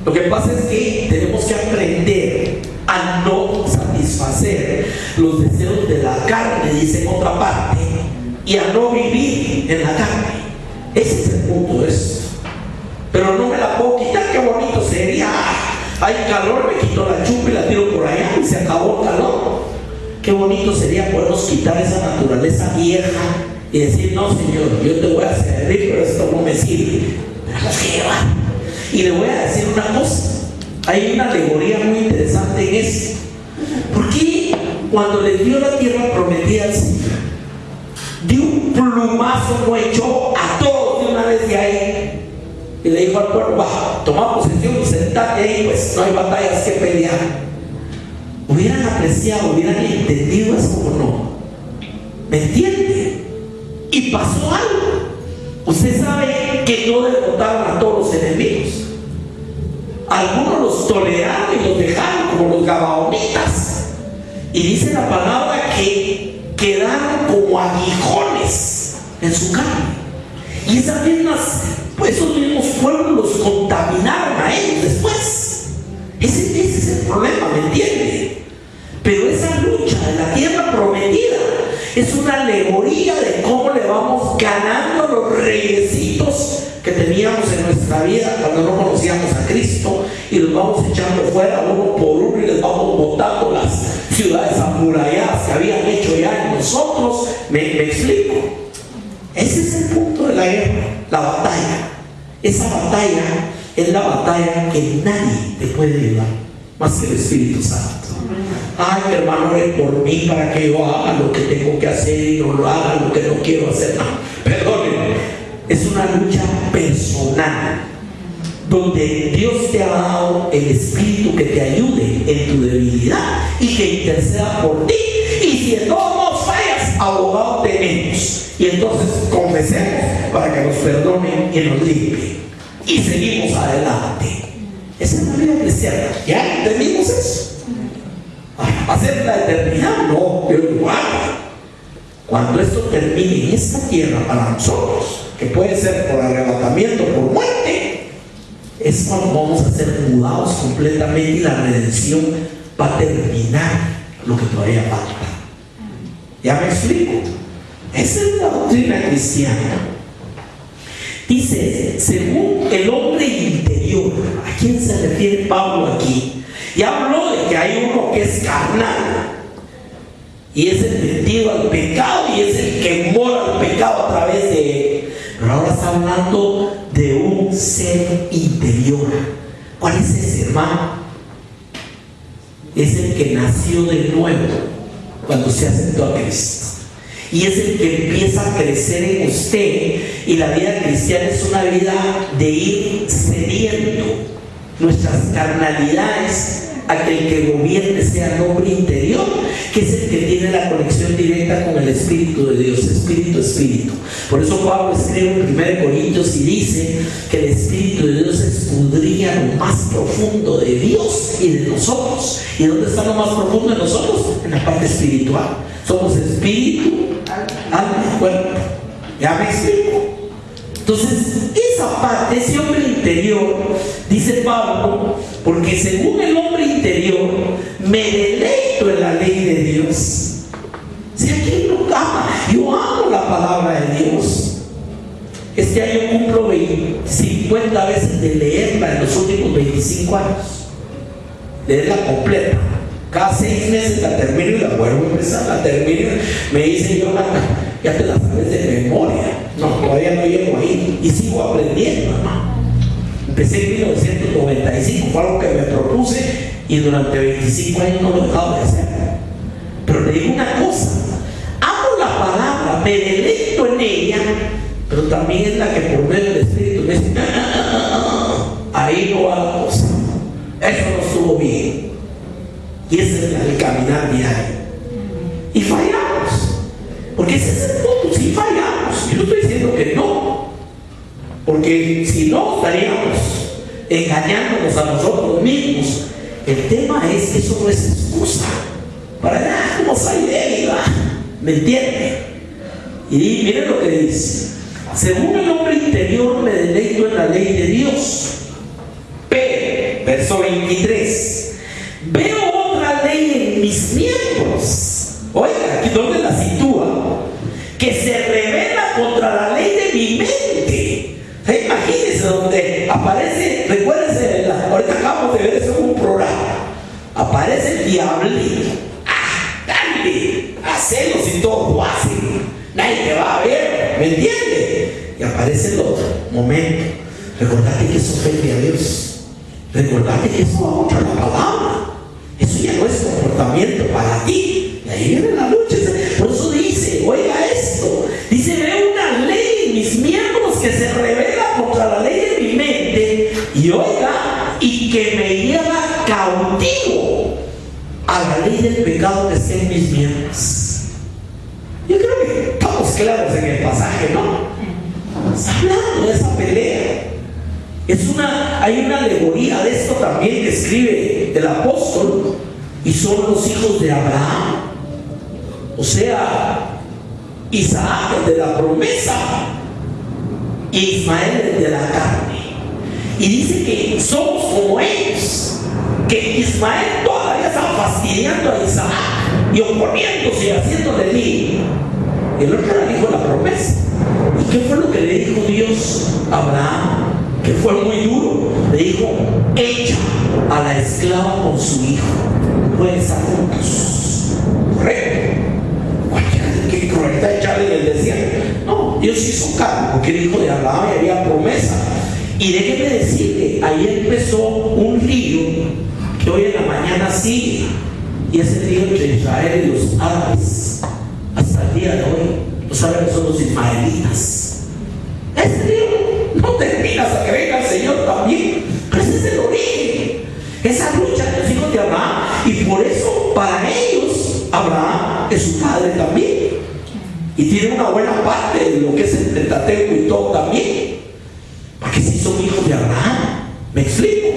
Speaker 1: Lo que pasa es que tenemos que aprender a no satisfacer los deseos de la carne, dice en otra parte, y a no vivir en la carne. Ese es el punto de esto. Pero no me la puedo quitar. Qué bonito sería. Hay calor, me quito la chupa y la tiro por allá y se acabó el calor. Qué bonito sería podernos quitar esa naturaleza vieja y decir: no, Señor, yo te voy a servir, pero esto no me sirve. Y le voy a decir una cosa. Hay una alegoría muy interesante en eso. ¿Por qué cuando le dio la tierra prometida al Señor, de un plumazo no echó a todos de una vez de ahí? Y le dijo al pueblo: baja, toma posesión y sentate ahí, pues no hay batallas que pelear. ¿Hubieran apreciado, hubieran entendido eso o no? ¿Me entiende? Y pasó algo. Usted sabe que no derrotaron a todos los enemigos. Algunos los toleraron y los dejaron, como los gabaonitas. Y dice la palabra que quedaron como aguijones en su carne. Y esas mismas, pues esos mismos pueblos los contaminaron a ellos después. Ese es el problema, ¿me entiende? Pero esa lucha de la tierra prometida es una alegoría de cómo le vamos ganando los reyesitos que teníamos en nuestra vida cuando no conocíamos a Cristo, y los vamos echando fuera uno por uno y les vamos botando las ciudades amuralladas que habían hecho ya en nosotros. ¿Me explico? Ese es el punto de la guerra, la batalla. Esa batalla es la batalla que nadie te puede ayudar más que el Espíritu Santo. Ay, hermano, ore por mí para que yo haga lo que tengo que hacer y no lo haga lo que no quiero hacer. No, perdónenme. Es una lucha personal donde Dios te ha dado el Espíritu que te ayude en tu debilidad y que interceda por ti. Y si de todos modos fallas, abogado tenemos. Y entonces confesemos para que nos perdonen y nos limpien. Y seguimos adelante. Esa es la vida cristiana. ¿Ya entendimos eso? ¿Hacer la eternidad? No, pero igual. Cuando esto termine en esta tierra para nosotros, que puede ser por arrebatamiento, por muerte, es cuando vamos a ser mudados completamente y la redención va a terminar lo que todavía falta. ¿Ya me explico? Esa es la doctrina cristiana. Dice, según el hombre interior. ¿A quién se refiere Pablo aquí? Ya habló de que hay uno que es carnal y es el metido al pecado y es el que mora al pecado a través de él. Pero ahora está hablando de un ser interior. ¿Cuál es ese, hermano? Es el que nació de nuevo cuando se aceptó a Cristo. Y es el que empieza a crecer en usted. Y la vida cristiana es una vida de ir cediendo nuestras carnalidades a que el que gobierne sea el hombre interior, que es el que tiene la conexión directa con el Espíritu de Dios, Espíritu. Por eso Pablo escribe en 1 Corintios y dice que el Espíritu de Dios escudriña lo más profundo de Dios y de nosotros. ¿Y dónde está lo más profundo de nosotros? En la parte espiritual. Somos espíritu, alma y cuerpo. ¿Ya me explico? Entonces, esa parte, ese hombre interior, dice Pablo, porque según el hombre interior, me deleito en la ley de Dios. Si aquí no ama, yo amo la palabra de Dios. Este año cumplo 50 veces de leerla en los últimos 25 años. Leerla completa. Cada 6 meses la termino y la vuelvo a empezar, la termino. Me dice Jonathan, ya te la sabes de memoria. No, todavía no llego ahí y sigo aprendiendo, hermano. Empecé en 1995, fue algo que me propuse y durante 25 años no lo he dejado de hacer. Pero le digo una cosa: amo la palabra, me deleito en ella, pero también es la que por medio del Espíritu me dice: ahí no va la cosa, eso no estuvo bien. Y ese es el caminar diario. Y fallamos, porque ese es el punto. Si fallamos, yo no estoy diciendo que no, porque si no estaríamos engañándonos a nosotros mismos. El tema es que eso no es excusa para como soy débil, ¿Me entiende? Y miren lo que dice: según el hombre interior me deleito en la ley de Dios. Pero, verso 23, veo otra ley en mis miembros. Oiga, aquí donde la sitúa, que se revela contra la ley de mi mente. Imagínense donde aparece, recuérdense, ahorita acabamos de ver eso en un programa, aparece el diablito. Dale, hacelo si todos lo hacen, nadie te va a ver, ¿me entiende? Y aparece el otro momento. Recordate que eso ofende a Dios, recordate que eso va contra la palabra, eso ya no es comportamiento para ti. Y ahí viene la lucha. Por eso dice, oiga esto, dice: veo una ley en mis miembros que se revela contra la ley de mi mente, y oiga, y que me lleva cautivo a la ley del pecado que está en mis miembros. Yo creo que estamos claros en el pasaje, ¿no? Está hablando de esa pelea. Hay una alegoría de esto también que escribe el apóstol, y son los hijos de Abraham. O sea, Isaac, el de la promesa, y Ismael, el de la carne. Y dice que somos como ellos, que Ismael todavía está fastidiando a Isaac y oponiéndose y haciéndole lío. El otro era el hijo de la promesa. ¿Y qué fue lo que le dijo Dios a Abraham? Que fue muy duro. Le dijo: echa a la esclava con su hijo, pueden estar juntos. Correcto. Qué crueldad echarle en el desierto. No, Dios hizo cargo, porque el hijo de Abraham y había promesa. Y déjeme decirle, ahí empezó un río que hoy en la mañana sigue, y es el río entre Israel y los árabes. Hasta el día de hoy, los árabes son los ismaelitas. Ese río no termina hasta que venga el Señor también, pero ese es el origen, esa lucha de los hijos de Abraham. Y por eso, para ellos, Abraham es su padre también, y tiene una buena parte de lo que es el Pentateuco y todo también, porque si son hijos de Abraham. ¿Me explico?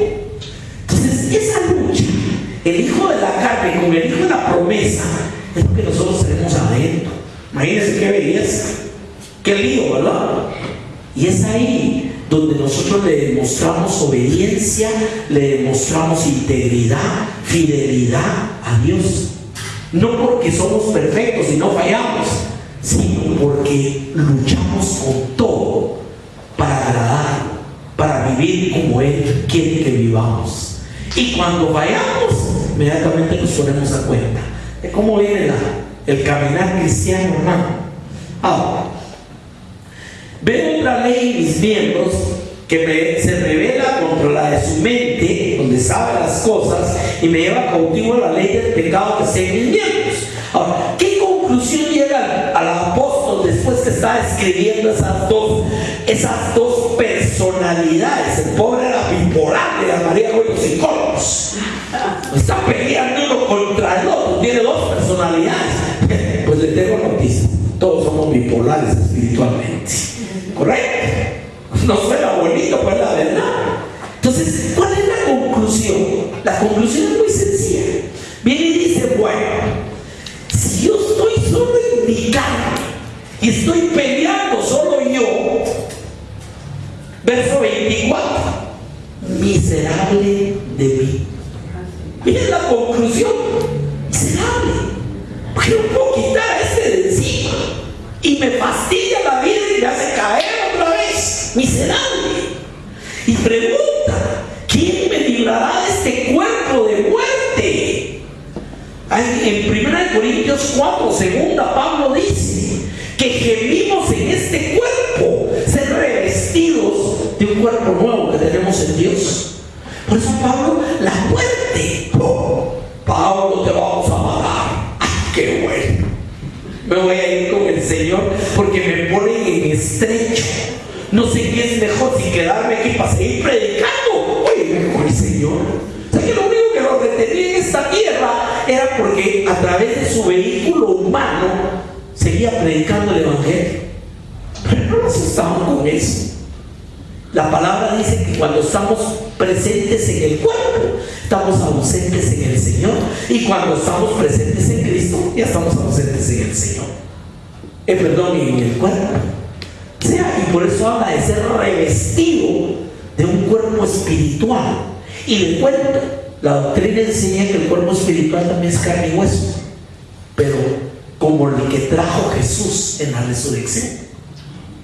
Speaker 1: Entonces, esa lucha, el hijo de la carne con el hijo de la promesa, es lo que nosotros tenemos adentro. Imagínense qué belleza, qué lío, ¿verdad? Y es ahí donde nosotros le demostramos obediencia, le demostramos integridad, fidelidad a Dios. No porque somos perfectos y no fallamos, sino porque luchamos con todo para agradarlo, para vivir como Él quiere que vivamos. Y cuando fallamos, inmediatamente nos ponemos a cuenta de cómo viene el caminar cristiano, hermano. Ahora, veo otra ley en mis miembros que se revela contra la de su mente, donde sabe las cosas, y me lleva cautivo a la ley del pecado que está en mis miembros. Ahora, ¿qué conclusión llega al apóstol después que está escribiendo esas dos personalidades? El pobre era bipolar, le llamaría hoy los psicólogos. Está peleando uno contra el otro, tiene dos personalidades. Pues le tengo noticias: todos somos bipolares espiritualmente. ¿Correcto? No suena bonito, pues la verdad. Entonces, ¿cuál es la conclusión? La conclusión es muy sencilla. Viene y dice: bueno, si yo estoy solo en mi carne y estoy peleando solo yo, verso 24, miserable de mí. Miren la conclusión: miserable, porque no puedo quitar a este de encima y me fastidia la vida y me hace caer otra vez. Miserable. Y pregunta: ¿quién me librará de este cuerpo de muerte? En 1 Corintios 4, segunda, Pablo dice que gemimos en este cuerpo, ser revestidos de un cuerpo nuevo que tenemos en Dios. Por eso, Pablo, la muerte: Pablo, te vamos a matar. ¡Ay, qué bueno! Me voy a ir con el Señor porque me ponen en estrecho. No sé qué es mejor, si quedarme aquí para seguir predicando. Oye, con el Señor. O sea, que lo único que lo retenía en esta tierra era porque a través de su vehículo humano seguía predicando el Evangelio. Pero no nos asustamos con eso. La palabra dice que cuando estamos presentes en el cuerpo, estamos ausentes en el Señor. Y cuando estamos presentes en Cristo, ya estamos ausentes en el Señor. en el cuerpo. O sea, y por eso habla de ser revestido de un cuerpo espiritual. Y de cuento, la doctrina enseña que el cuerpo espiritual también es carne y hueso, pero como el que trajo Jesús en la resurrección.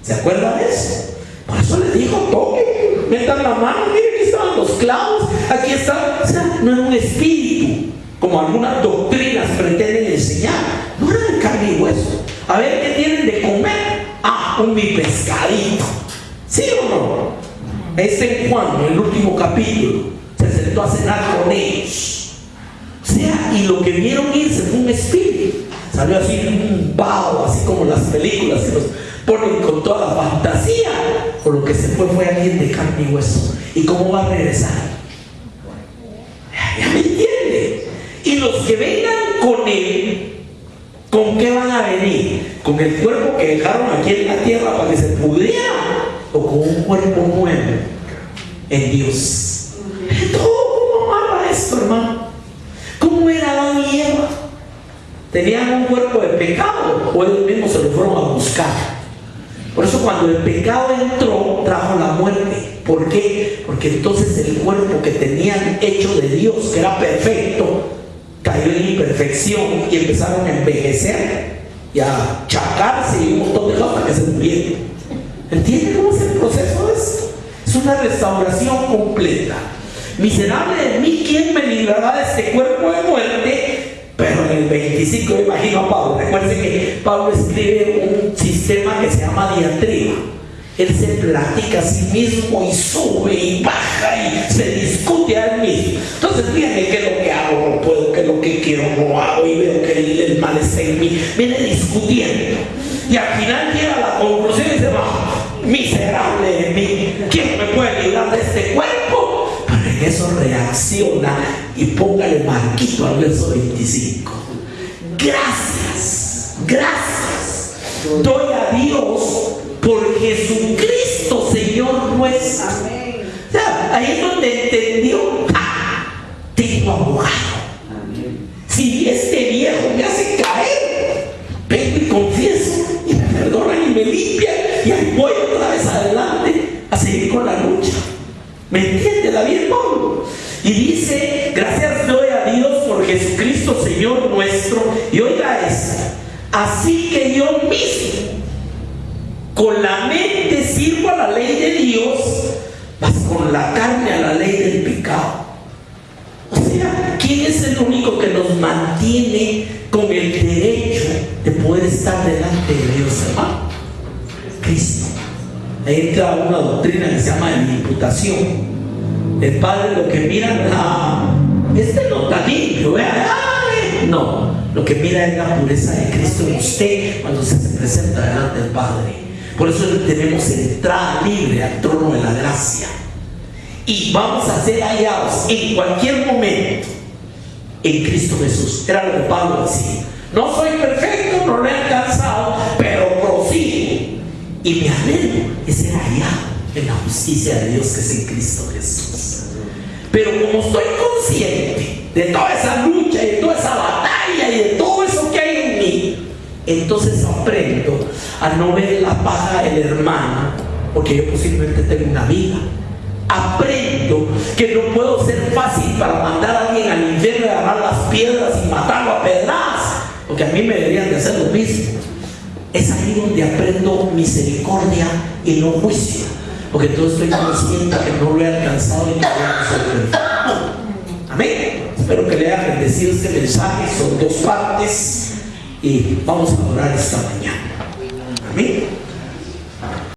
Speaker 1: ¿Se acuerdan de eso? Por eso les dijo: toquen, metan la mano, miren, aquí estaban los clavos, aquí está. O sea, no era un espíritu, como algunas doctrinas pretenden enseñar. No era de carne y hueso. A ver, ¿qué tienen de comer? Ah, un mi pescadito. ¿Sí o no? En Juan, en el último capítulo, se sentó a cenar con ellos. O sea, y lo que vieron irse fue un espíritu. Salió así un vaho, así como las películas que nos ponen con toda la fantasía. O lo que se fue alguien de carne y hueso. ¿Y cómo va a regresar? ¿Ya me entiende? Y los que vengan con él, ¿con qué van a venir? ¿Con el cuerpo que dejaron aquí en la tierra para que se pudriera? ¿O con un cuerpo nuevo en Dios? ¿Cómo amarra esto, hermano? ¿Cómo era Adán y Eva? ¿Tenían un cuerpo de pecado o ellos mismos se lo fueron a buscar? Por eso cuando el pecado entró, trajo la muerte. ¿Por qué? Porque entonces el cuerpo que tenían hecho de Dios, que era perfecto, cayó en imperfección y empezaron a envejecer y a chacarse y un montón de cosas para que se murieran. ¿Entienden cómo es el proceso de esto? Es una restauración completa. Miserable de mí, ¿quién me librará de este cuerpo de muerte? Pero en el 25, me imagino a Pablo. Recuerden que Pablo escribe un sistema que se llama diatriba. Él se platica a sí mismo y sube y baja y se discute a él mismo. Entonces, fíjense que lo que hago no puedo, que lo que quiero no hago, y veo que el mal está en mí. Viene discutiendo. Y al final llega a la conclusión y dice: miserable de mí, ¿quién me puede librar de este cuerpo? Pero en eso reacciona y póngale marquito al verso 25. Gracias, gracias doy a Dios por Jesucristo, Señor nuestro. O sea, ahí es donde entendió: tengo abogado. Si este viejo me hace caer, vengo y confieso y me perdonan y me limpian, y ahí voy otra vez adelante a seguir con la lucha. ¿Me entiende David Pablo? Y dice: gracias doy a Dios por Jesucristo Señor nuestro. Y oiga esto: así que yo mismo con la mente sirvo a la ley de Dios, mas con la carne a la ley del pecado. O sea, ¿quién es el único que nos mantiene con el derecho de poder estar delante de Dios, hermano? Cristo. Ahí entra una doctrina que se llama de imputación. El Padre lo que mira, este no está limpio, vea. No, lo que mira es la pureza de Cristo en usted cuando se presenta delante del Padre. Por eso tenemos entrada libre al trono de la gracia. Y vamos a ser hallados en cualquier momento en Cristo Jesús. Era lo que Pablo decía: no soy perfecto, no lo he alcanzado, pero prosigo. Y mi anhelo es ser hallado en la justicia de Dios que es en Cristo Jesús. Pero como estoy consciente de toda esa lucha y de toda esa batalla y de todo eso que hay en mí, entonces aprendo a no ver la paja del hermano, porque yo posiblemente tengo una vida. Aprendo que no puedo ser fácil para mandar a alguien al infierno y agarrar las piedras y matarlo a pedradas, porque a mí me deberían de hacer lo mismo. Es ahí donde aprendo misericordia y no juicio, porque entonces estoy consciente que no lo he alcanzado y no soy perfecto. Amén. Espero que le haya bendecido este mensaje. Son dos partes y vamos a orar esta mañana.